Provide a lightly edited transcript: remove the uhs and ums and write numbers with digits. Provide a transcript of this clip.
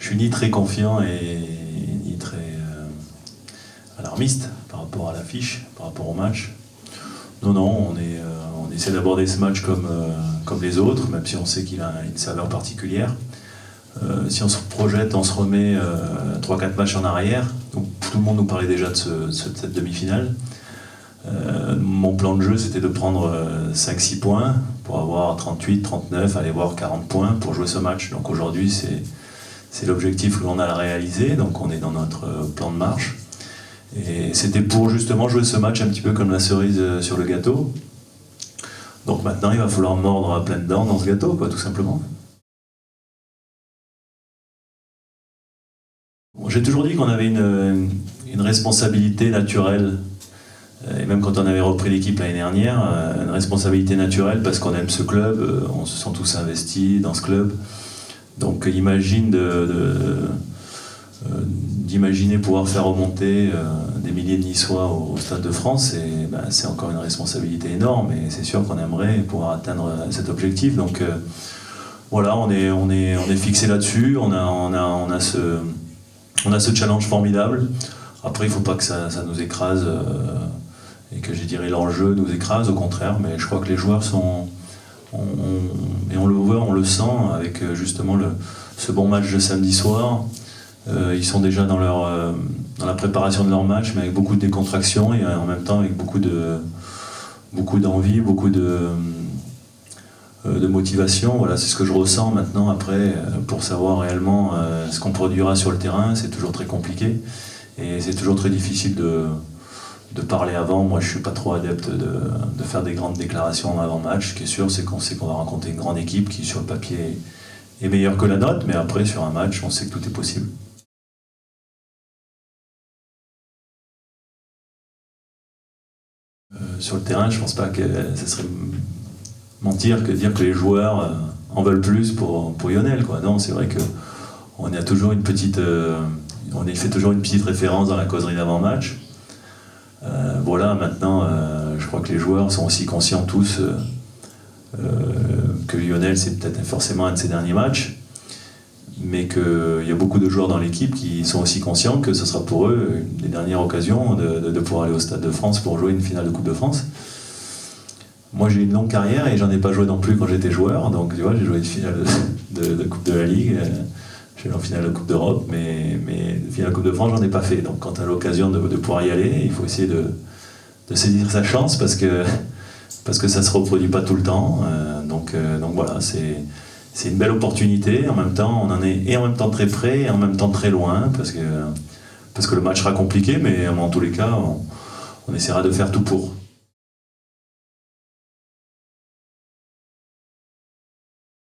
suis ni très confiant et ni très alarmiste par rapport à l'affiche, par rapport au match. Non, on essaie d'aborder ce match comme les autres, même si on sait qu'il a une saveur particulière. Si on se projette, on se remet 3-4 matchs en arrière. Donc, tout le monde nous parlait déjà de cette demi-finale. Mon plan de jeu, c'était de prendre 5-6 points pour avoir 38, 39, aller voir 40 points pour jouer ce match. Donc aujourd'hui, c'est l'objectif que l'on a réalisé. Donc on est dans notre plan de marche. Et c'était pour justement jouer ce match un petit peu comme la cerise sur le gâteau. Donc maintenant, il va falloir mordre à pleines dents dans ce gâteau, quoi, tout simplement. J'ai toujours dit qu'on avait une responsabilité naturelle, et même quand on avait repris l'équipe l'année dernière, une responsabilité naturelle parce qu'on aime ce club, on se sent tous investis dans ce club. Donc imagine d'imaginer pouvoir faire remonter des milliers de Niçois au Stade de France, c'est encore une responsabilité énorme et c'est sûr qu'on aimerait pouvoir atteindre cet objectif. Donc voilà, on est fixé là-dessus, on a ce challenge formidable. Après, il ne faut pas que ça nous écrase et que, je dirais, l'enjeu nous écrase, au contraire. Mais je crois que les joueurs et on le voit, on le sent avec justement ce bon match de samedi soir. Ils sont déjà dans la préparation de leur match, mais avec beaucoup de décontraction et en même temps avec beaucoup d'envie, beaucoup de motivation. Voilà, c'est ce que je ressens maintenant. Après, pour savoir réellement ce qu'on produira sur le terrain, c'est toujours très compliqué et c'est toujours très difficile de parler avant. Moi, je suis pas trop adepte de faire des grandes déclarations avant match. Ce qui est sûr, c'est qu'on sait qu'on va rencontrer une grande équipe qui, sur le papier, est meilleure que la nôtre, mais après, sur un match, on sait que tout est possible. Sur le terrain, je pense pas que ça serait mentir que dire que les joueurs en veulent plus pour Lionel, quoi. Non, c'est vrai qu'on a toujours on fait toujours une petite référence dans la causerie d'avant-match. Voilà, maintenant, je crois que les joueurs sont aussi conscients tous que Lionel, c'est peut-être forcément un de ses derniers matchs, mais qu'il y a beaucoup de joueurs dans l'équipe qui sont aussi conscients que ce sera pour eux une des dernières occasions de pouvoir aller au Stade de France pour jouer une finale de Coupe de France. Moi, j'ai une longue carrière et j'en ai pas joué non plus quand j'étais joueur. Donc, tu vois, j'ai joué une finale de Coupe de la Ligue, j'ai joué en finale de Coupe d'Europe, mais finale de Coupe de France, j'en ai pas fait. Donc, quand tu as l'occasion de pouvoir y aller, il faut essayer de saisir sa chance parce que ça se reproduit pas tout le temps. Donc voilà, c'est une belle opportunité. En même temps, on en est et en même temps très près et en même temps très loin parce que le match sera compliqué, mais en tous les cas, on essaiera de faire tout pour.